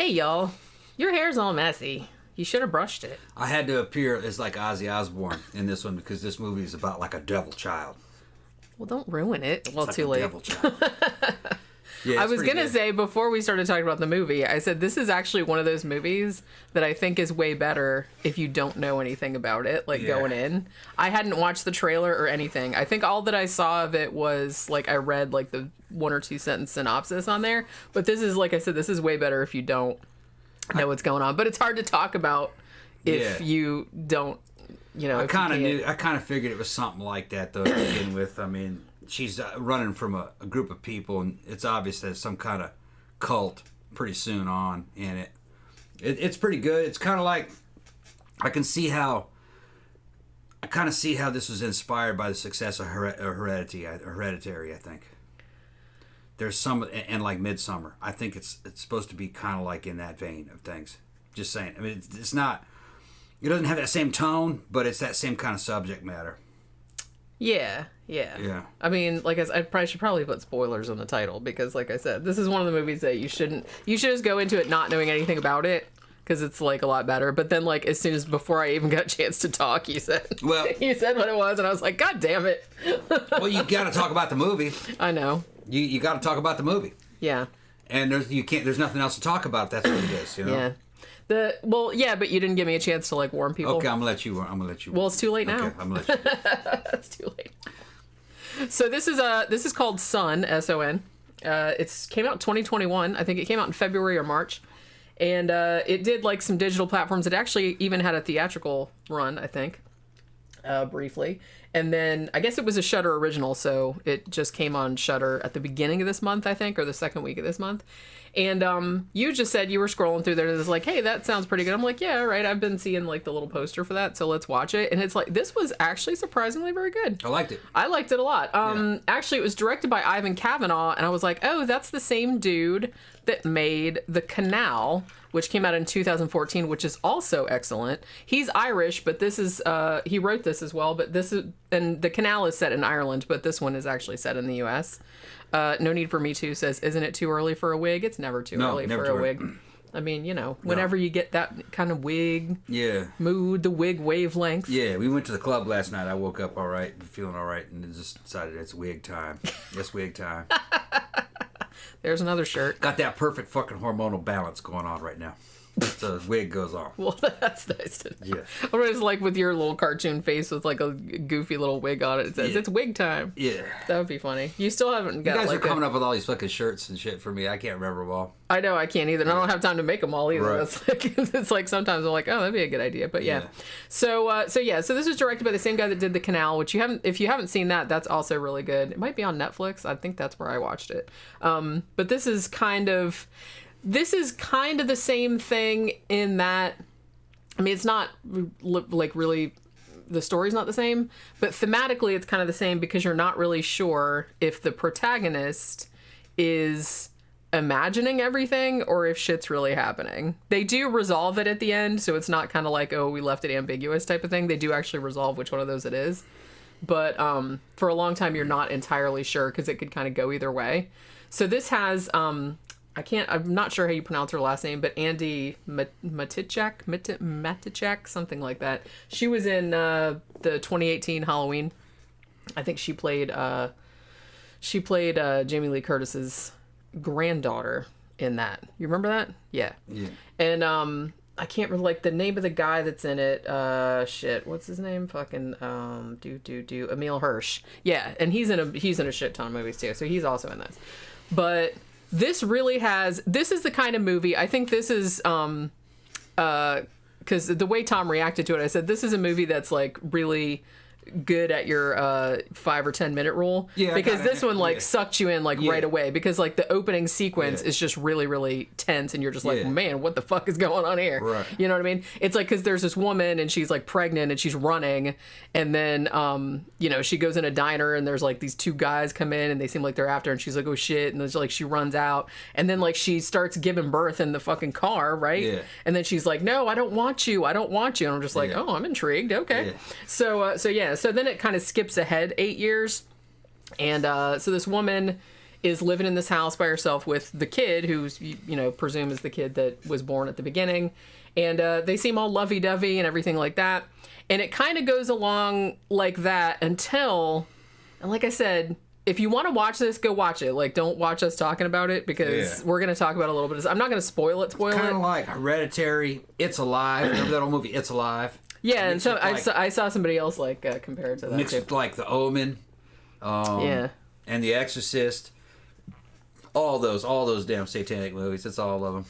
Hey, y'all. Your hair's all messy. You should have brushed it. I had to appear as like Ozzy Osbourne in this one because this movie is about like a devil child. Well, don't ruin it. Well, it's too like late. A devil child. Yeah, I was going to say, before we started talking about the movie, I said this is actually one of those movies that I think is way better if you don't know anything about it, going in. I hadn't watched the trailer or anything. I think all that I saw of it was, I read, the 1 or 2 sentence synopsis on there. But this is, like I said, this is way better if you don't know what's going on. But it's hard to talk about if you don't, I kind of figured it was something like that, though, to begin with. I mean, she's running from a group of people, and it's obvious that some kind of cult pretty soon on in it. It's pretty good. It's kind of like I kind of see how this was inspired by the success of Hereditary. I think there's some, and like Midsummer. I think it's supposed to be kind of like in that vein of things. Just saying. I mean, it's not. It doesn't have that same tone, but it's that same kind of subject matter. Yeah. I mean, I should probably put spoilers on the title because, like I said, this is one of the movies that you should just go into it not knowing anything about it because it's a lot better. But then, as soon as before I even got a chance to talk, you said what it was, and I was like, God damn it! Well, you got to talk about the movie. I know. You got to talk about the movie. Yeah. And there's nothing else to talk about if that's what it is. Yeah. But you didn't give me a chance to warn people. Okay, I'm gonna let you. Well, it's too late now. Okay, I'm gonna let you. It's too late. So this is called Son, S-O-N. It came out in 2021. I think it came out in February or March, and it did some digital platforms. It actually even had a theatrical run, I think, briefly. And then I guess it was a Shudder original, so it just came on Shudder at the beginning of this month, I think, or the second week of this month. And you just said you were scrolling through there and it was like, hey, that sounds pretty good. I'm like, yeah, right. I've been seeing the little poster for that, so let's watch it. And it's this was actually surprisingly very good. I liked it. I liked it a lot. Actually, it was directed by Ivan Kavanagh, and I was like, oh, that's the same dude that made The Canal, which came out in 2014, which is also excellent. He's Irish, but this is he wrote this as well. But and The Canal is set in Ireland, but this one is actually set in the U.S. No Need for Me Too says, isn't it too early for a wig? It's never too early for a wig. I mean, whenever you get that kind of wig mood, the wig wavelength. Yeah, we went to the club last night. I woke up all right, feeling all right, and just decided it's wig time. It's wig time. There's another shirt. Got that perfect fucking hormonal balance going on right now. So the wig goes on. Well, that's nice to know. Yeah. Or it's with your little cartoon face with a goofy little wig on it. It says, it's wig time. Yeah. That would be funny. You still haven't got You guys are coming up with all these fucking shirts and shit for me. I can't remember them all. I know, I can't either. And I don't have time to make them all either. Right. It's sometimes I'm like, oh, that'd be a good idea. But yeah. So this was directed by the same guy that did The Canal, which if you haven't seen that, that's also really good. It might be on Netflix. I think that's where I watched it. But this is kind of the same thing in that, I mean, it's not really, the story's not the same, but thematically it's kind of the same because you're not really sure if the protagonist is imagining everything or if shit's really happening. They do resolve it at the end, so it's not kind of oh, we left it ambiguous type of thing. They do actually resolve which one of those it is. But for a long time, you're not entirely sure because it could kind of go either way. So this has... I'm not sure how you pronounce her last name, but Andy Matichak, something like that. She was in the 2018 Halloween. I think she played Jamie Lee Curtis's granddaughter in that. You remember that? Yeah. Yeah. And I can't remember the name of the guy that's in it. What's his name? Fucking Emil Hirsch. Yeah, and he's in a shit ton of movies too, so he's also in this. But this is the kind of movie, I think this is, because the way Tom reacted to it, I said, this is a movie that's really good at your 5 or 10 minute rule. Yeah, because this one sucked you in right away because the opening sequence is just really, really tense and you're just man, what the fuck is going on here? Right. You know what I mean? It's because there's this woman and she's pregnant and she's running and then she goes in a diner and there's these 2 guys come in and they seem like they're after her and she's like, oh shit, and then she runs out and then she starts giving birth in the fucking car, right? Yeah. And then she's like, no, I don't want you and I'm just oh, I'm intrigued. Okay. Yeah. So then it kind of skips ahead 8 years. And so this woman is living in this house by herself with the kid, who's, presumed is the kid that was born at the beginning. And they seem all lovey-dovey and everything like that. And it kind of goes along like that until, and like I said, if you want to watch this, go watch it. Like, don't watch us talking about it, because we're going to talk about a little bit. I'm not going to spoil it. Kind of like Hereditary, It's Alive. Remember that old movie, It's Alive? Yeah, and so I saw somebody else compare it to that. Mixed with like The Omen, and The Exorcist. All those damn satanic movies. It's all of them.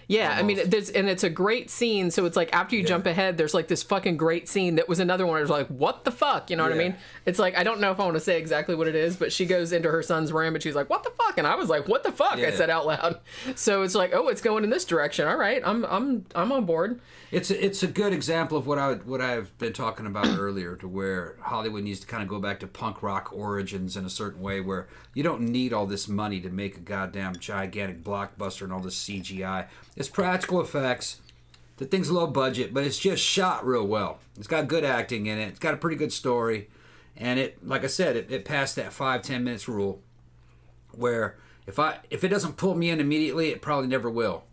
Yeah, almost. I mean, it's a great scene. So it's like after you jump ahead, there's like this fucking great scene that was another one. I was like, what the fuck? You know what I mean? It's like, I don't know if I want to say exactly what it is, but she goes into her son's room and she's like, what the fuck? And I was like, what the fuck? I said out loud. So it's like, oh, it's going in this direction. All right, I'm on board. It's a good example of what I've been talking about earlier, to where Hollywood needs to kind of go back to punk rock origins in a certain way, where you don't need all this money to make a goddamn gigantic blockbuster and all this CGI. It's practical effects. The thing's low budget, but it's just shot real well. It's got good acting in it. It's got a pretty good story, and it, like I said, it passed that 5-10 minutes rule, where if it doesn't pull me in immediately, it probably never will.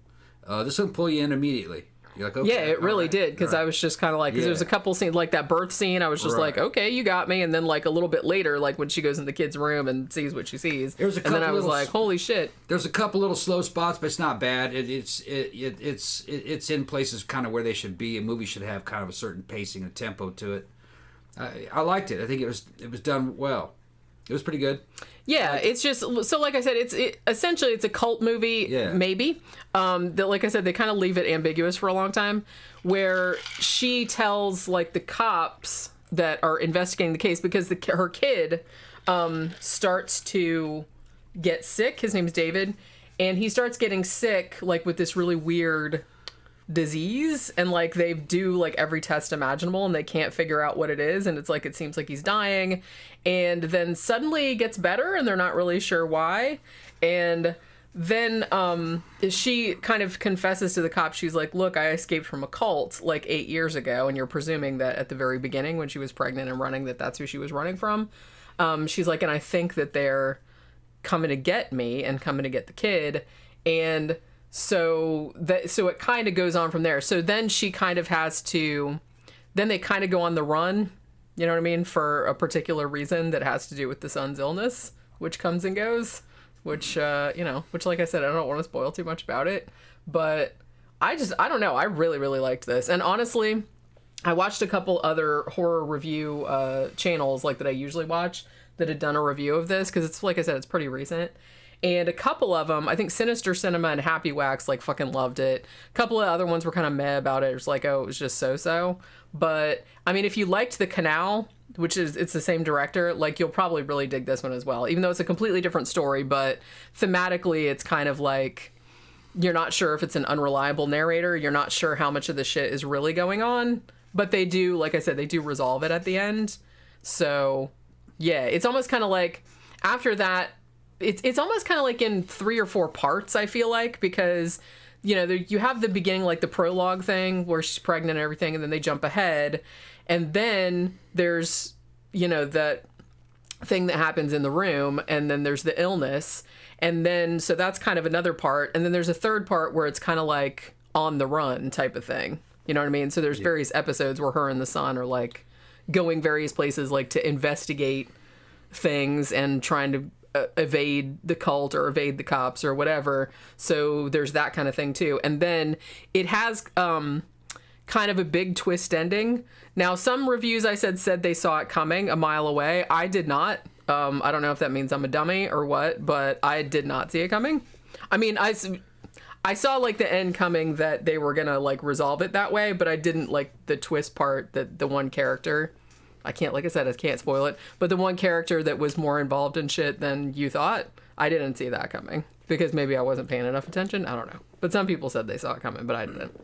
This will pull you in immediately. You're like, okay, yeah, it really did, because I was just kind of like, because there's a couple scenes, like that birth scene, I was just like, okay, you got me, and then like a little bit later, like when she goes in the kid's room and sees what she sees, and then I was like, holy shit. There's a couple little slow spots, but it's not bad. It's in places kind of where they should be. A movie should have kind of a certain pacing and tempo to it. I liked it. I think it was done well. It was pretty good. Yeah, it's just, so like I said, essentially it's a cult movie, maybe. That, like I said, they kind of leave it ambiguous for a long time, where she tells like the cops that are investigating the case, because her kid starts to get sick. His name's David, and he starts getting sick like with this really weird disease, and like they do like every test imaginable and they can't figure out what it is, and it's like it seems like he's dying, and then suddenly he gets better and they're not really sure why. And then she kind of confesses to the cops, she's like, look, I escaped from a cult like 8 years ago, and you're presuming that at the very beginning when she was pregnant and running, that's who she was running from. She's like, and I think that they're coming to get me and coming to get the kid. And so it kind of goes on from there. So then she kind of has to, then they kind of go on the run, you know what I mean, for a particular reason that has to do with the son's illness, which comes and goes, which like I said, I don't want to spoil too much about it, but I don't know. I really, really liked this. And honestly, I watched a couple other horror review channels like that I usually watch that had done a review of this, because it's, like I said, it's pretty recent. And a couple of them, I think Sinister Cinema and Happy Wax, like, fucking loved it. A couple of other ones were kind of meh about it. It was like, oh, it was just so-so. But, I mean, if you liked The Canal, it's the same director, like, you'll probably really dig this one as well. Even though it's a completely different story, but thematically, it's kind of like, you're not sure if it's an unreliable narrator. You're not sure how much of the shit is really going on. But they do, like I said, they do resolve it at the end. So, yeah, it's almost kind of like, after that, it's almost kind of like in 3 or 4 parts, I feel like, because, you have the beginning, like the prologue thing where she's pregnant and everything, and then they jump ahead, and then there's, that thing that happens in the room, and then there's the illness, and then, so that's kind of another part, and then there's a third part where it's kind of like on the run type of thing, you know what I mean? So there's various episodes where her and the son are like going various places, like to investigate things and trying to evade the cult or evade the cops or whatever. So there's that kind of thing too. And then it has kind of a big twist ending. Now, some reviews I said they saw it coming a mile away. I did not. I don't know if that means I'm a dummy or what, but I did not see it coming. I mean, I saw like the end coming, that they were gonna like resolve it that way, but I didn't like the twist part that the one character, like I said, I can't spoil it, but the one character that was more involved in shit than you thought, I didn't see that coming, because maybe I wasn't paying enough attention. I don't know. But some people said they saw it coming, but I didn't.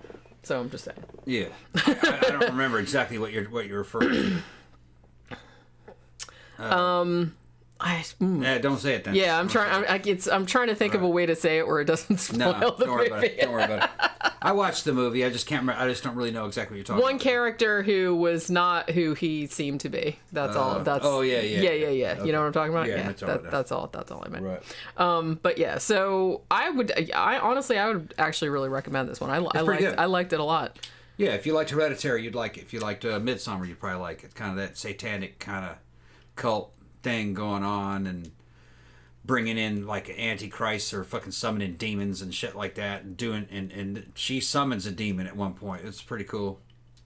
So I'm just saying. Yeah. I don't remember exactly what you're referring to. Yeah, don't say it then. Yeah, I'm trying to think of a way to say it where it doesn't spoil the movie. Don't worry about it. I watched the movie. I just can't remember. I just don't really know exactly what you're talking about. One character who was not who he seemed to be. That's all. That's yeah. Okay. You know what I'm talking about? Yeah, that's all I meant. Right. But yeah, so I would actually really recommend this one. I liked it a lot. Yeah, if you liked Hereditary, you'd like it. If you liked Midsommar, you'd probably like it. Kind of that satanic kind of cult thing going on, and bringing in like antichrists or fucking summoning demons and shit like that, and and she summons a demon at one point. It's pretty cool.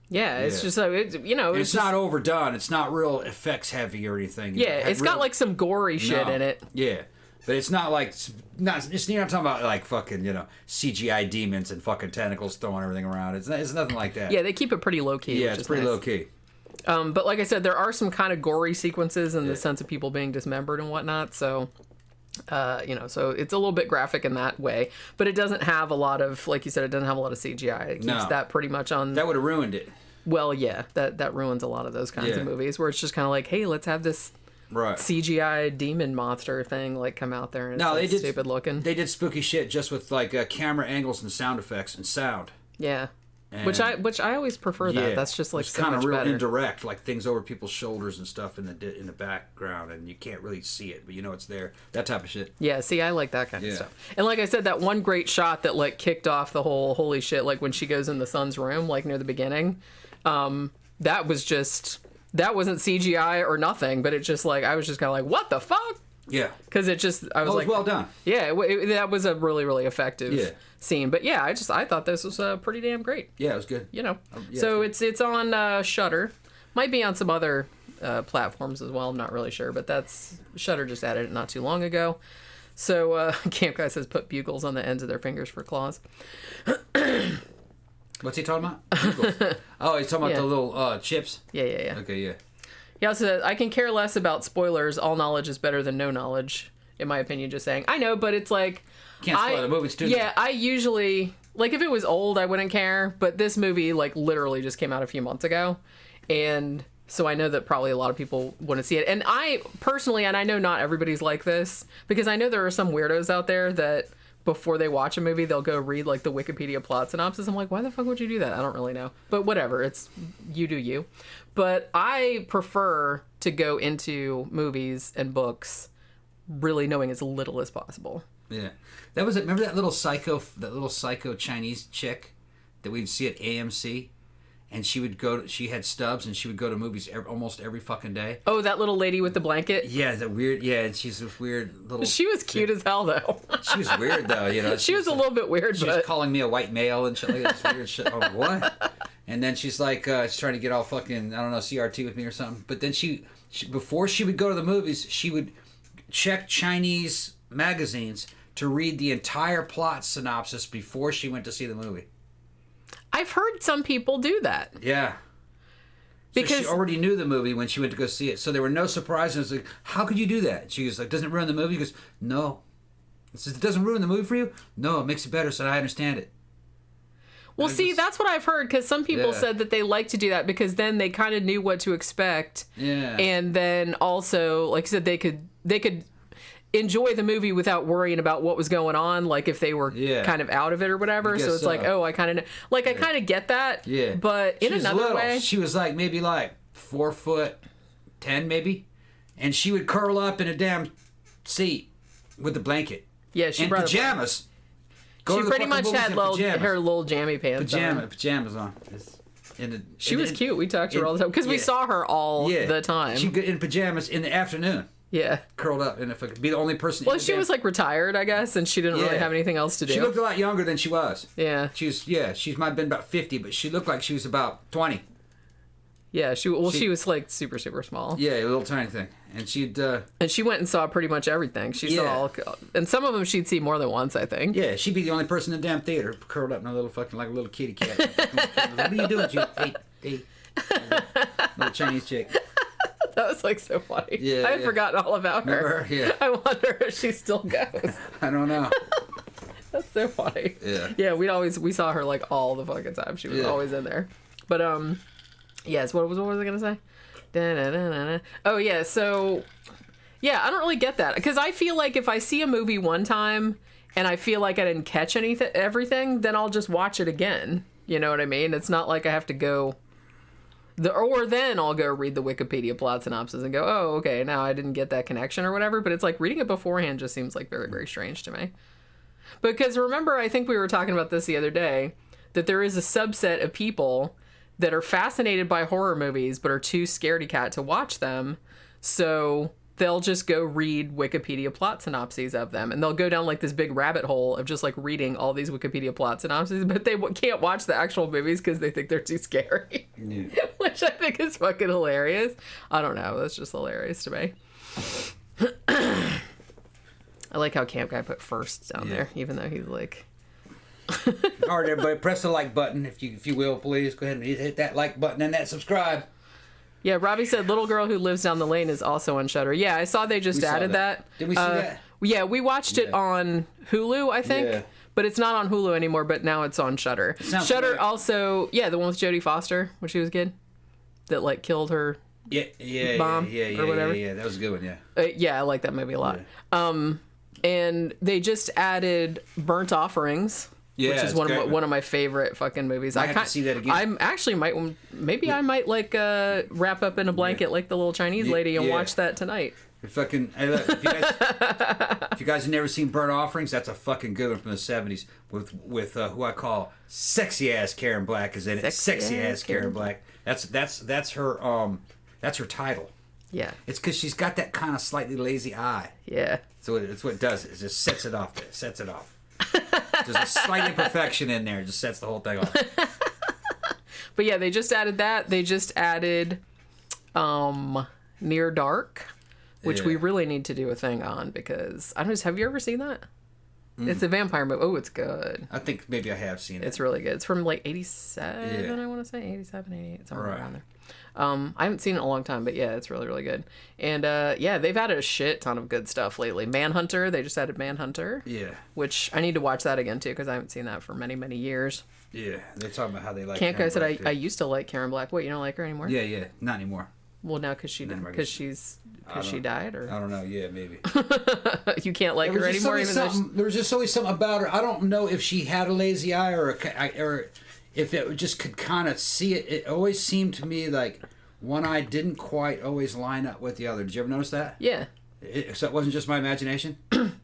Yeah, it's just it's not overdone. It's not real effects heavy or anything. Yeah, it's got like some gory shit in it. Yeah. But it's not like you're not talking about like fucking CGI demons and fucking tentacles throwing everything around. It's nothing like that. Yeah, they keep it pretty low key. Yeah, it's pretty low key. But like I said, there are some kind of gory sequences in the sense of people being dismembered and whatnot. So, so it's a little bit graphic in that way. But it doesn't have a lot of, like you said, it doesn't have a lot of CGI. It keeps that pretty much on. That would have ruined it. Well, yeah, that ruins a lot of those kinds of movies where it's just kind of like, hey, let's have this. Right. CGI demon monster thing like come out there and it's stupid looking. They did spooky shit just with like camera angles and sound effects and sound. Yeah. And which I always prefer that. That's just like so kind of real real better. Indirect, like things over people's shoulders and stuff in the background, and you can't really see it, but you know it's there. That type of shit. Yeah, see, I like that kind of stuff. And like I said, that one great shot that like kicked off the whole holy shit, like when she goes in the son's room, like near the beginning, that wasn't CGI or nothing, but it just like I was just kind of like, what the fuck? Yeah, because it just I was like, well done. Yeah, that was a really really effective scene. But yeah, I thought this was pretty damn great. Yeah, it was good. So it's on Shudder, might be on some other platforms as well. I'm not really sure, but that's Shudder just added it not too long ago. So Camp Guy says put bugles on the ends of their fingers for claws. What's he talking about? Oh, he's talking about the little chips? Yeah. Okay, yeah. He also says, I can care less about spoilers. All knowledge is better than no knowledge, in my opinion, just saying. I know, but it's like... Can't spoil the movies, too. Yeah, I usually... Like, if it was old, I wouldn't care, but this movie, like, literally just came out a few months ago, and so I know that probably a lot of people want to see it. And I, personally, and I know not everybody's like this, because I know there are some weirdos out there that... before they watch a movie, they'll go read like the Wikipedia plot synopsis. I'm like, why the fuck would you do that? I don't really know. But whatever, it's you do you. But I prefer to go into movies and books really knowing as little as possible. Yeah. That was it. Remember that little psycho Chinese chick that we'd see at AMC? And she had stubs and she would go to movies almost every fucking day. Oh, that little lady with the blanket? Yeah, and she's this weird little... She was cute as hell, though. She was weird, though, She was a little bit weird, She was calling me a white male and shit like that. This weird shit. Oh, what? And then she's like, she's trying to get all fucking, I don't know, CRT with me or something. But then she before she would go to the movies, she would check Chinese magazines to read the entire plot synopsis before she went to see the movie. I've heard some people do that. Yeah. Because she already knew the movie when she went to go see it. So there were no surprises. Like, how could you do that? She was like, doesn't it ruin the movie? He goes, no. It says, it doesn't ruin the movie for you? No, it makes it better so I understand it. Well, see, that's what I've heard, because some people said that they like to do that because then they kind of knew what to expect. Yeah. And then also, like I said, they could enjoy the movie without worrying about what was going on, like if they were kind of out of it or whatever. So it's like, oh, I kind of I kind of get that. Yeah. But in another way, she was like maybe like 4'10" maybe, and she would curl up in a damn seat with a blanket. Yeah, she brought pajamas. She pretty much had her little jammy pants pajamas on. She was cute. We talked to her all the time because we saw her all the time. She in pajamas in the afternoon. Yeah. Curled up, and if I could be the only person. Well, she was like retired, I guess, and she didn't really have anything else to do. She looked a lot younger than she was. Yeah. She might have been about 50, but she looked like she was about 20. Yeah, she was like super super small. Yeah, a little tiny thing, and she'd. And she went and saw pretty much everything. She saw, and some of them she'd see more than once, I think. Yeah, she'd be the only person in the damn theater, curled up in a little fucking like a little kitty cat. What are you doing, hey, little Chinese chick. That was like so funny. Yeah, I had forgotten all about her. Remember her? Yeah. I wonder if she still goes. I don't know. That's so funny. Yeah. Yeah, we saw her like all the fucking time. She was always in there. But yes, what was I gonna say? Da-na-na-na-na. Oh yeah, so yeah, I don't really get that because I feel like if I see a movie one time and I feel like I didn't catch everything, then I'll just watch it again. You know what I mean? It's not like I have to go... Or then I'll go read the Wikipedia plot synopsis and go, oh, okay, now I didn't get that connection or whatever. But it's like reading it beforehand just seems like very, very strange to me. Because remember, I think we were talking about this the other day, that there is a subset of people that are fascinated by horror movies but are too scaredy cat to watch them. So they'll just go read Wikipedia plot synopses of them. And they'll go down like this big rabbit hole of just like reading all these Wikipedia plot synopses, but they can't watch the actual movies because they think they're too scary. Yeah. Which I think is fucking hilarious. I don't know. That's just hilarious to me. I like how Camp Guy put first down there, even though he's like... All right, everybody, press the like button, if you will, please. Go ahead and hit that like button and that subscribe. Yeah, Robbie said Little Girl Who Lives Down the Lane is also on Shudder. Yeah, I saw they just added that. Did we see that? Yeah, we watched it on Hulu, I think. Yeah. But it's not on Hulu anymore, but now it's on Shudder. Shudder also, the one with Jodie Foster when she was a kid. That, like, killed her mom or whatever. Yeah, that was a good one, yeah. Yeah, I like that movie a lot. Yeah. And they just added Burnt Offerings. Yeah, which is one of my favorite fucking movies. I have to see that again. I actually might like wrap up in a blanket like the little Chinese lady and watch that tonight. Fucking, if you guys have never seen Burnt Offerings, that's a fucking good one from the 70s with who I call sexy ass Karen Black is in it. Sexy ass Karen Black. That's her title. Yeah. It's because she's got that kind of slightly lazy eye. Yeah. So it's what it does. It just sets it off. There's a slight imperfection in there. It just sets the whole thing off. But yeah, they just added that. They just added Near Dark, which we really need to do a thing on because have you ever seen that? It's a vampire movie. Oh, it's good. I think maybe I have seen it. It's really good. It's from like 87, I want to say. 87, 88, somewhere around there. I haven't seen it in a long time, but yeah, it's really, really good. And they've added a shit ton of good stuff lately. Manhunter, they just added Manhunter. Yeah. Which I need to watch that again too, because I haven't seen that for many, many years. Yeah, they're talking about how they like. Camp Guy said I used to like Karen Black. What, you don't like her anymore? Yeah, not anymore. Well, now because she died, or I don't know. Yeah, maybe. You can't like her anymore. There was just always something about her. I don't know if she had a lazy eye or if it just could kind of see it. It always seemed to me like one eye didn't quite always line up with the other. Did you ever notice that? Yeah. So it wasn't just my imagination?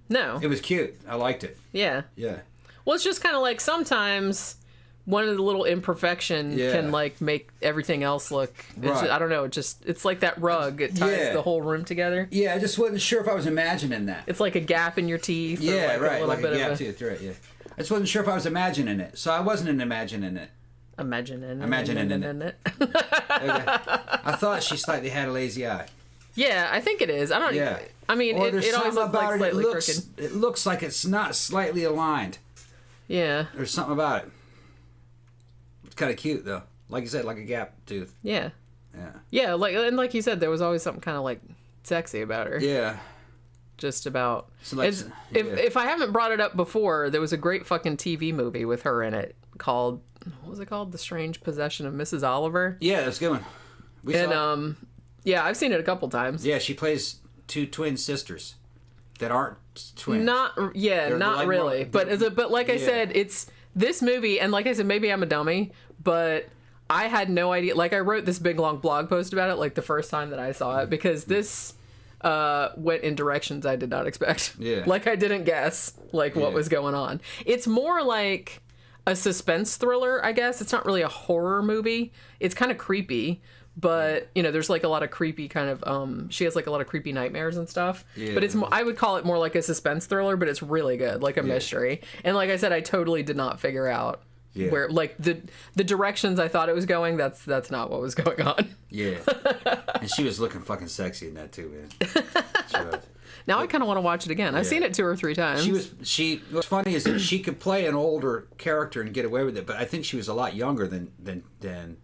No. It was cute. I liked it. Yeah. Yeah. Well, it's just kind of like sometimes one of the little imperfections can like make everything else look. Just, I don't know. It's like that rug. It ties the whole room together. Yeah, I just wasn't sure if I was imagining that. It's like a gap in your teeth. Yeah, right. Like a gap tooth. Right. Yeah. I just wasn't sure if I was imagining it, so I wasn't imagining it. Imagining it. Okay. I thought she slightly had a lazy eye. Yeah, I think it is. I don't. Yeah. I mean, it always looks like slightly crooked. It looks like it's not slightly aligned. Yeah. There's something about it. It's kind of cute though. Like you said, like a gap tooth. Yeah. Yeah. Yeah, like you said, there was always something kind of like sexy about her. Yeah. Just about. So if I haven't brought it up before, there was a great fucking TV movie with her in it called, what was it called? The Strange Possession of Mrs. Oliver. Yeah, that's a good one. Yeah, I've seen it a couple times. Yeah, she plays two twin sisters that aren't twins. Not like really. But like I said, it's this movie, and like I said, maybe I'm a dummy, but I had no idea. Like I wrote this big long blog post about it like the first time that I saw it because this went in directions I did not expect. Yeah. Like I didn't guess what was going on. It's more like a suspense thriller, I guess. It's not really a horror movie. It's kind of creepy. But, there's like a lot of creepy kind of, she has like a lot of creepy nightmares and stuff. Yeah. But I would call it more like a suspense thriller, but it's really good, like a mystery. And like I said, I totally did not figure out where, like the directions I thought it was going, that's not what was going on. Yeah. And she was looking fucking sexy in that too, man. Now I kind of want to watch it again. I've seen it 2 or 3 times. What's funny is that she could play an older character and get away with it, but I think she was a lot younger than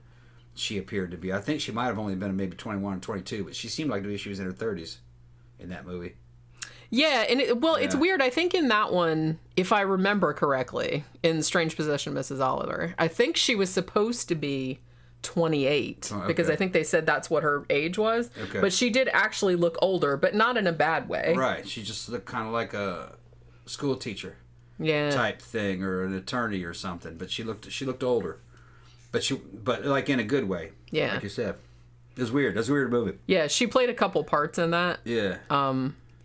she appeared to be. I think she might have only been maybe 21 or 22, but she seemed like she was in her 30s in that movie. Yeah, and it's weird. I think in that one, if I remember correctly, in Strange Possession of Mrs. Oliver, I think she was supposed to be 28 because I think they said that's what her age was. Okay. But she did actually look older, but not in a bad way. Right. She just looked kind of like a school teacher. type thing, or an attorney or something. But she looked older, but like in a good way. Yeah, like you said, it was weird. It was a weird movie. Yeah, she played a couple parts in that. Yeah.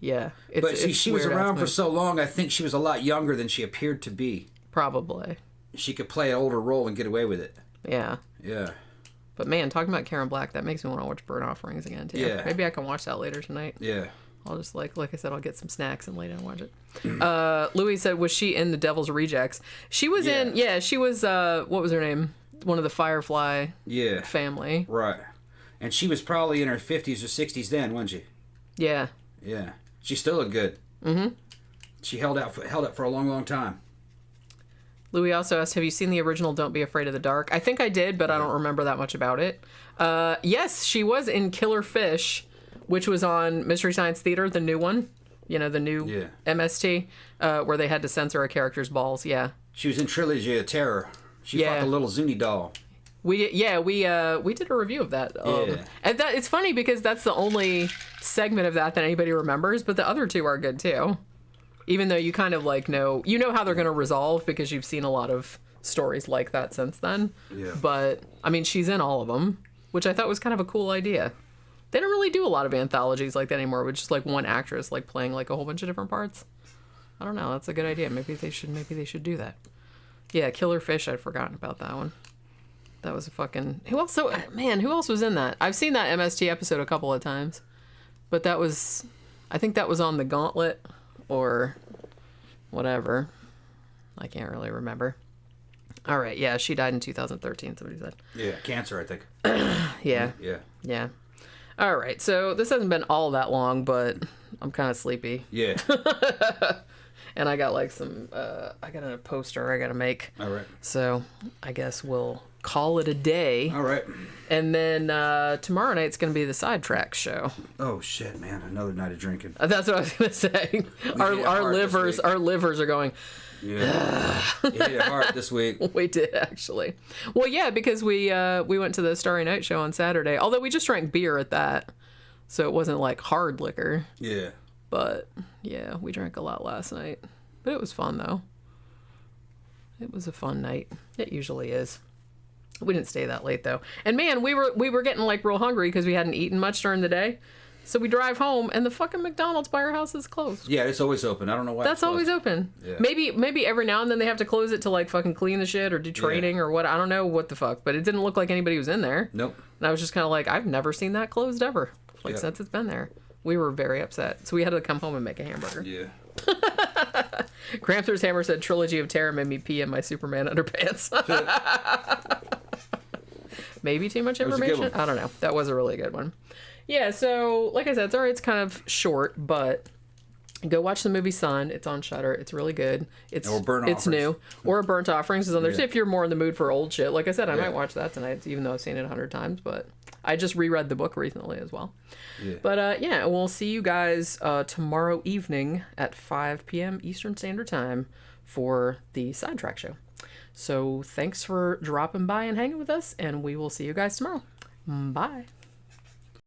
Yeah. But she was around for so long. I think she was a lot younger than she appeared to be. Probably. She could play an older role and get away with it. Yeah. Yeah. But man, talking about Karen Black, that makes me want to watch Burnt Offerings again too. Yeah. Maybe I can watch that later tonight. Yeah. I'll just like I said, I'll get some snacks and lay down and watch it. Louis said, was she in The Devil's Rejects? She was in. Yeah, she was. What was her name? One of the Firefly. Family. Right. And she was probably in her 50s or 60s then, wasn't she? Yeah. Yeah. She still looked good. Mm-hmm. She held up for a long, long time. Louis also asked, have you seen the original Don't Be Afraid of the Dark? I think I did, but I don't remember that much about it. Yes, she was in Killer Fish, which was on Mystery Science Theater, the new one. You know, the new MST, where they had to censor a character's balls. Yeah. She was in Trilogy of Terror. She fought the little Zuni doll. We did a review of that. And it's funny because that's the only segment of that anybody remembers, but the other two are good too. Even though you kind of like know how they're going to resolve because you've seen a lot of stories like that since then. Yeah. But I mean, she's in all of them, which I thought was kind of a cool idea. They don't really do a lot of anthologies like that anymore, with just like one actress like playing like a whole bunch of different parts. I don't know. That's a good idea. Maybe they should do that. Yeah, Killer Fish. I'd forgotten about that one. That was a fucking... Who else was in that? I've seen that MST episode a couple of times. But that was... I think that was on The Gauntlet or whatever. I can't really remember. All right, yeah, she died in 2013, somebody said. Yeah, cancer, I think. Yeah. Yeah. All right, so this hasn't been all that long, but I'm kind of sleepy. Yeah. And I got like some... I got a poster I got to make. All right. So I guess we'll call it a day. All right. And then tomorrow night's going to be the Sidetrack show. Oh shit, man! Another night of drinking. That's what I was going to say. Our livers are going. Yeah, you hit it hard this week. We did actually. Well, yeah, because we went to the Starry Night show on Saturday. Although we just drank beer at that, so it wasn't like hard liquor. Yeah. But yeah, we drank a lot last night. But it was fun though. It was a fun night. It usually is. We didn't stay that late though. And man, we were getting like real hungry because we hadn't eaten much during the day. So we drive home and the fucking McDonald's by our house is closed. Yeah, it's always open. I don't know why. That's always open. Yeah. Maybe every now and then they have to close it to like fucking clean the shit or do training or what. I don't know what the fuck, but it didn't look like anybody was in there. Nope. And I was just kind of like, I've never seen that closed ever. Like since it's been there. We were very upset. So we had to come home and make a hamburger. Yeah. Gramthars Hammer said Trilogy of Terror made me pee in my Superman underpants. Maybe too much information? I don't know. That was a really good one. Yeah, so like I said, sorry it's kind of short, but go watch the movie Sun. It's on Shudder. It's really good. It's new. Or Burnt Offerings is on there. So if you're more in the mood for old shit, like I said, I might watch that tonight, even though I've seen it 100 times, but I just reread the book recently as well. Yeah. But yeah, we'll see you guys tomorrow evening at 5 p.m. Eastern Standard Time for the Sidetrack show. So thanks for dropping by and hanging with us, and we will see you guys tomorrow. Bye.